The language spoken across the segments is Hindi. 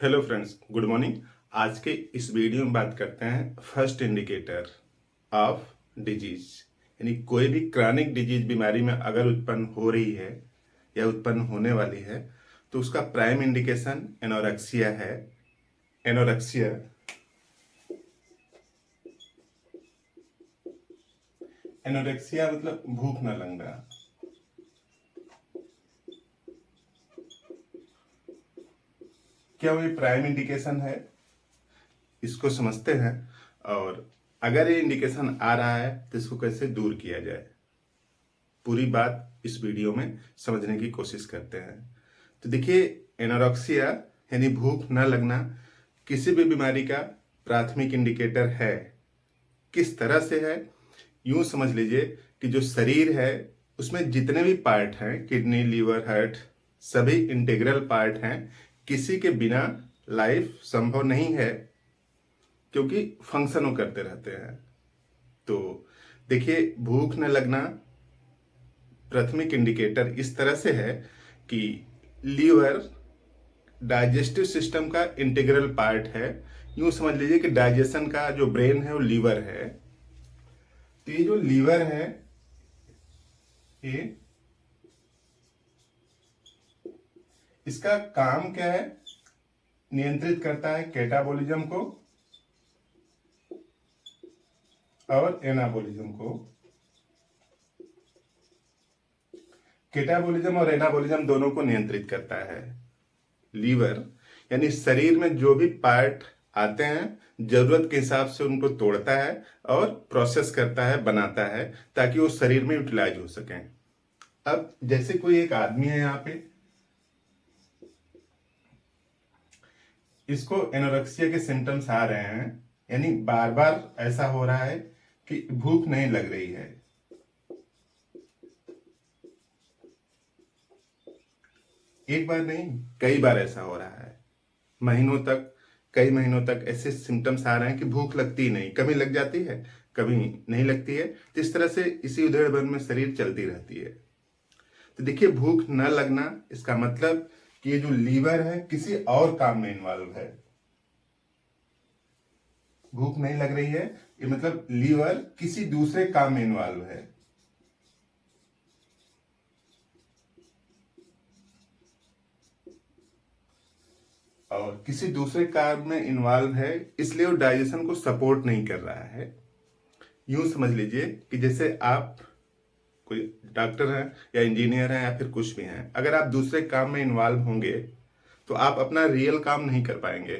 Hello friends, good morning. आज के इस वीडियो में बात करते हैं फर्स्ट इंडिकेटर ऑफ डिजीज, यानी कोई भी क्रॉनिक डिजीज बीमारी में अगर उत्पन्न हो रही है या उत्पन्न होने वाली है तो उसका प्राइम इंडिकेशन एनोरेक्सिया है। एनोरेक्सिया एनोरेक्सिया मतलब भूख न लगना। क्या वो प्राइम इंडिकेशन है, इसको समझते हैं और अगर ये इंडिकेशन आ रहा है तो इसको कैसे दूर किया जाए, पूरी बात इस वीडियो में समझने की कोशिश करते हैं। तो देखिए, एनोरेक्सिया यानी भूख न लगना किसी भी बीमारी का प्राथमिक इंडिकेटर है। किस तरह से है, यूं समझ लीजिए कि जो शरीर है उसमें जितने भी पार्ट हैं, किडनी, लीवर, हार्ट, सभी इंटीग्रल पार्ट हैं। किसी के बिना लाइफ संभव नहीं है, क्योंकि फंक्शन वो करते रहते हैं। तो देखिए, भूख न लगना प्राथमिक इंडिकेटर इस तरह से है कि लीवर डाइजेस्टिव सिस्टम का इंटीग्रल पार्ट है। यूं समझ लीजिए कि डाइजेशन का जो ब्रेन है वो लीवर है। तो ये जो लीवर है ये इसका काम क्या है, नियंत्रित करता है कैटाबॉलिज्म को और एनाबॉलिज्म को। कैटाबॉलिज्म और एनाबॉलिज्म दोनों को नियंत्रित करता है लीवर। यानी शरीर में जो भी पार्ट आते हैं जरूरत के हिसाब से उनको तोड़ता है और प्रोसेस करता है, बनाता है, ताकि वो शरीर में यूटिलाइज हो सकें। अब जैसे कोई एक आदमी है यहाँ पे, इसको एनोरेक्सिया के सिम्टम्स आ रहे हैं, यानी बार बार ऐसा हो रहा है कि भूख नहीं लग रही है। एक बार नहीं, कई बार ऐसा हो रहा है। महीनों तक, कई महीनों तक ऐसे सिम्टम्स आ रहे हैं कि भूख लगती ही नहीं, कभी लग जाती है, कभी नहीं लगती है। तो इस तरह से इसी उधेड़बन में शरीर चलती रहती है। तो देखिए, भूख न लगना इसका मतलब कि ये जो लीवर है किसी और काम में इन्वॉल्व है। भूख नहीं लग रही है, ये मतलब लीवर किसी दूसरे काम में इन्वॉल्व है। और किसी दूसरे काम में इन्वॉल्व है, इसलिए वो डाइजेशन को सपोर्ट नहीं कर रहा है। यूं समझ लीजिए कि जैसे आप कोई डॉक्टर हैं या इंजीनियर हैं या फिर कुछ भी हैं, अगर आप दूसरे काम में इन्वॉल्व होंगे तो आप अपना रियल काम नहीं कर पाएंगे।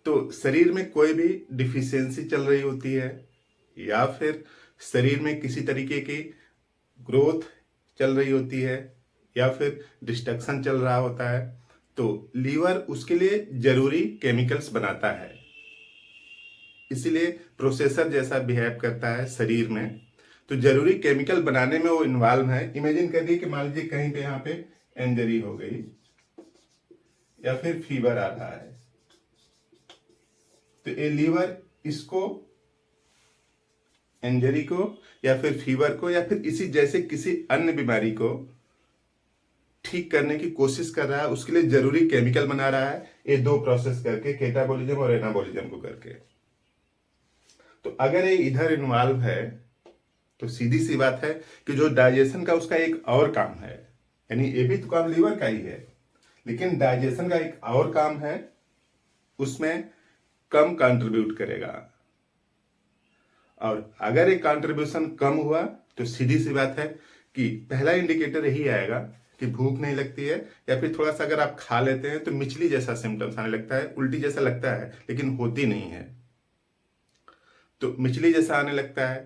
तो शरीर में कोई भी डिफिशियंसी चल रही होती है या फिर शरीर में किसी तरीके की ग्रोथ चल रही होती है या फिर डिस्ट्रक्शन चल रहा होता है, तो लीवर उसके लिए जरूरी केमिकल्स बनाता है। इसीलिए प्रोसेसर जैसा बिहेव करता है शरीर में। तो जरूरी केमिकल बनाने में वो इन्वॉल्व है। इमेजिन करिए कि मान लीजिए कहीं पे यहाँ पे इंजरी हो गई या फिर फीवर आ रहा है, तो ये लीवर इसको, इंजरी को या फिर फीवर को या फिर इसी जैसे किसी अन्य बीमारी को ठीक करने की कोशिश कर रहा है। उसके लिए जरूरी केमिकल बना रहा है, ये दो प्रोसेस करके, कैटाबॉलिज्म और एनाबॉलिज्म को करके। तो अगर ये इधर इन्वॉल्व है तो सीधी सी बात है कि जो डाइजेशन का उसका एक और काम है, यानी ये भी तो काम लीवर का ही है, लेकिन डाइजेशन का एक और काम है, उसमें कम कंट्रीब्यूट करेगा। और अगर एक कंट्रीब्यूशन कम हुआ तो सीधी सी बात है कि पहला इंडिकेटर यही आएगा कि भूख नहीं लगती है, या फिर थोड़ा सा अगर आप खा लेते हैं तो मिचली जैसा सिम्टम्स आने लगता है, उल्टी जैसा लगता है लेकिन होती नहीं है। तो मिचली जैसा आने लगता है,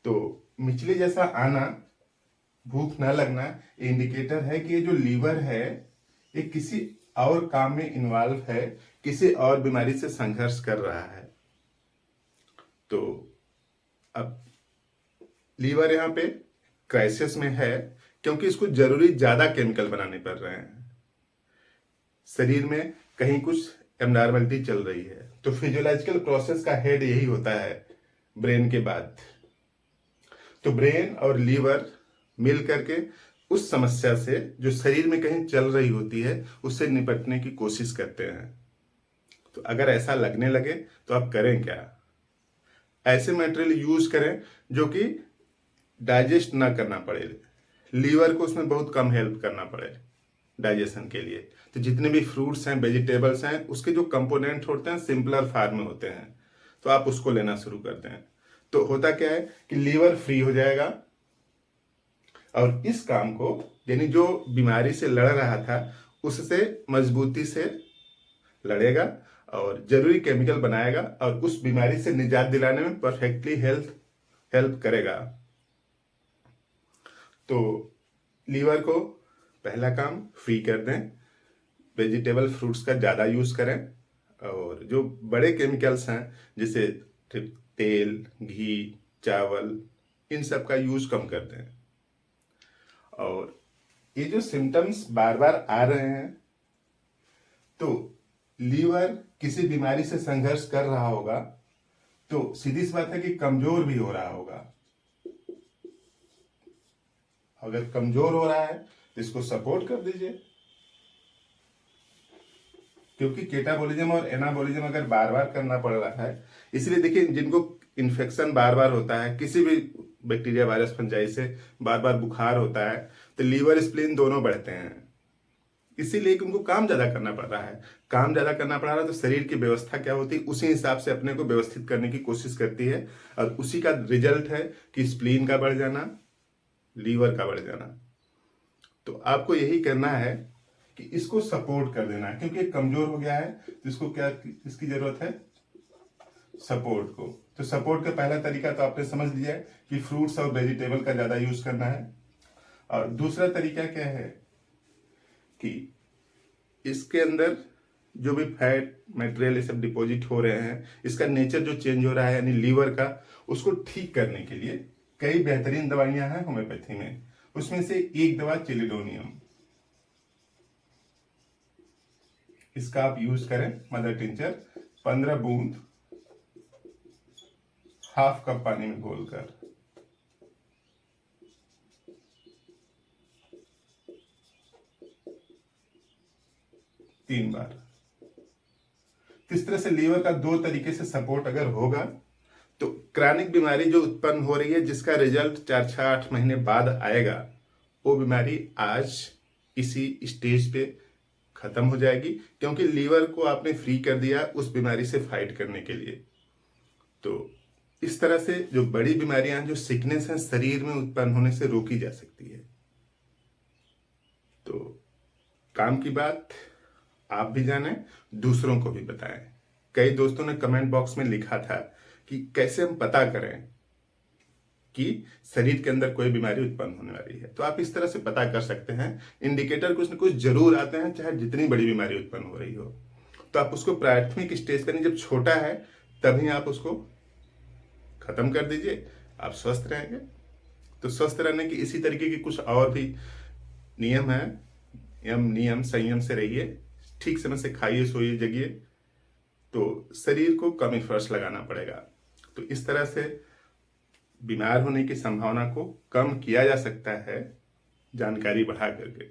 तो मिचली जैसा आना, भूख न लगना, इंडिकेटर है कि ये जो लीवर है ये किसी और काम में इन्वॉल्व है, किसी और बीमारी से संघर्ष कर रहा है। तो अब लीवर यहाँ पे क्राइसिस में है, क्योंकि इसको जरूरी ज्यादा केमिकल बनाने पड़ रहे हैं। शरीर में कहीं कुछ एबनॉर्मलिटी चल रही है। तो फिजियोलॉजिकल प्रोसेस का हेड यही होता है ब्रेन के बाद। तो ब्रेन और लीवर मिल करके उस समस्या से जो शरीर में कहीं चल रही होती है उससे निपटने की कोशिश करते हैं। तो अगर ऐसा लगने लगे तो आप करें क्या? ऐसे मटेरियल यूज करें जो कि डाइजेस्ट ना करना पड़े, लीवर को उसमें बहुत कम हेल्प करना पड़े डाइजेशन के लिए। तो जितने भी फ्रूट्स हैं, वेजिटेबल्स हैं, उसके जो कंपोनेंट होते हैं सिंपलर फॉर्म में होते हैं, तो आप उसको लेना शुरू कर दें। तो होता क्या है कि लीवर फ्री हो जाएगा और इस काम को, यानी जो बीमारी से लड़ रहा था उससे मजबूती से लड़ेगा और जरूरी केमिकल बनाएगा और उस बीमारी से निजात दिलाने में परफेक्टली हेल्प करेगा। तो लीवर को पहला काम फ्री कर दें, वेजिटेबल फ्रूट्स का ज़्यादा यूज़ करें और जो बड़े केमिकल्स हैं जैसे तेल, घी, चावल, इन सब का यूज़ कम कर दें। और ये जो सिम्टम्स बार बार आ रहे हैं तो लीवर किसी बीमारी से संघर्ष कर रहा होगा, तो सीधी सी बात है कि कमजोर भी हो रहा होगा। अगर कमजोर हो रहा है तो इसको सपोर्ट कर दीजिए, क्योंकि केटाबोलिज्म और एनाबोलिज्म अगर बार बार करना पड़ रहा है, इसलिए देखिए जिनको इन्फेक्शन बार बार होता है, किसी भी बैक्टीरिया, वायरस, फंजाई से बार बार बुखार होता है, तो लीवर स्प्लीन दोनों बढ़ते हैं, इसीलिए कि उनको काम ज्यादा करना पड़ रहा है। काम ज्यादा करना पड़ रहा है तो शरीर की व्यवस्था क्या होती है, उसी हिसाब से अपने को व्यवस्थित करने की कोशिश करती है और उसी का रिजल्ट है कि स्प्लीन का बढ़ जाना, लीवर का बढ़ जाना। तो आपको यही करना है कि इसको सपोर्ट कर देना है, क्योंकि कमजोर हो गया है तो इसको क्या, इसकी जरूरत है सपोर्ट को। तो सपोर्ट का पहला तरीका तो आपने समझ लिया है कि फ्रूट्स और वेजिटेबल का ज्यादा यूज करना है। और दूसरा तरीका क्या है कि इसके अंदर जो भी फैट मटेरियल ये सब डिपॉजिट हो रहे हैं, इसका नेचर जो चेंज हो रहा है यानी लीवर का, उसको ठीक करने के लिए कई बेहतरीन दवाइयां हैं होम्योपैथी में। उसमें से एक दवा चिलिडोनियम, इसका आप यूज करें मदर टिंचर 15 बूंद हाफ कप पानी में घोलकर, तीन बार। इस तरह से लीवर का दो तरीके से सपोर्ट अगर होगा तो क्रॉनिक बीमारी जो उत्पन्न हो रही है जिसका रिजल्ट 4-6-8 महीने बाद आएगा, वो बीमारी आज इसी स्टेज पे खत्म हो जाएगी, क्योंकि लीवर को आपने फ्री कर दिया उस बीमारी से फाइट करने के लिए। तो इस तरह से जो बड़ी बीमारियां हैं, जो सिकनेस है, शरीर में उत्पन्न होने से रोकी जा सकती है। तो काम की बात आप भी जानें, दूसरों को भी बताएं। कई दोस्तों ने कमेंट बॉक्स में लिखा था कि कैसे हम पता करें कि शरीर के अंदर कोई बीमारी उत्पन्न होने वाली है। तो आप इस तरह से पता कर सकते हैं, इंडिकेटर कुछ न कुछ जरूर आते हैं, चाहे जितनी बड़ी बीमारी उत्पन्न हो रही हो। तो आप उसको प्राथमिक स्टेज पर, जब छोटा है तभी आप उसको खत्म कर दीजिए, आप स्वस्थ रहेंगे। तो स्वस्थ रहने की इसी तरीके की कुछ और भी नियम है। नियम संयम से रहिए, ठीक समय से खाइए, सोइए, जगिए, तो शरीर को कम एफर्ट्स लगाना पड़ेगा। तो इस तरह से बीमार होने की संभावना को कम किया जा सकता है जानकारी बढ़ा करके।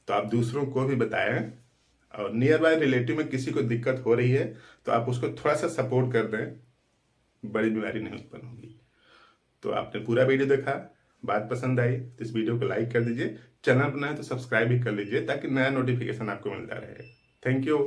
तो आप दूसरों को भी बताएं और नियर बाय रिलेटिव में किसी को दिक्कत हो रही है तो आप उसको थोड़ा सा सपोर्ट कर दें, बड़ी बीमारी नहीं उत्पन्न होगी। तो आपने पूरा वीडियो देखा, बात पसंद आई तो इस वीडियो को लाइक कर दीजिए, चैनल बनाए तो सब्सक्राइब भी कर लीजिए ताकि नया नोटिफिकेशन आपको मिलता रहे। Thank you.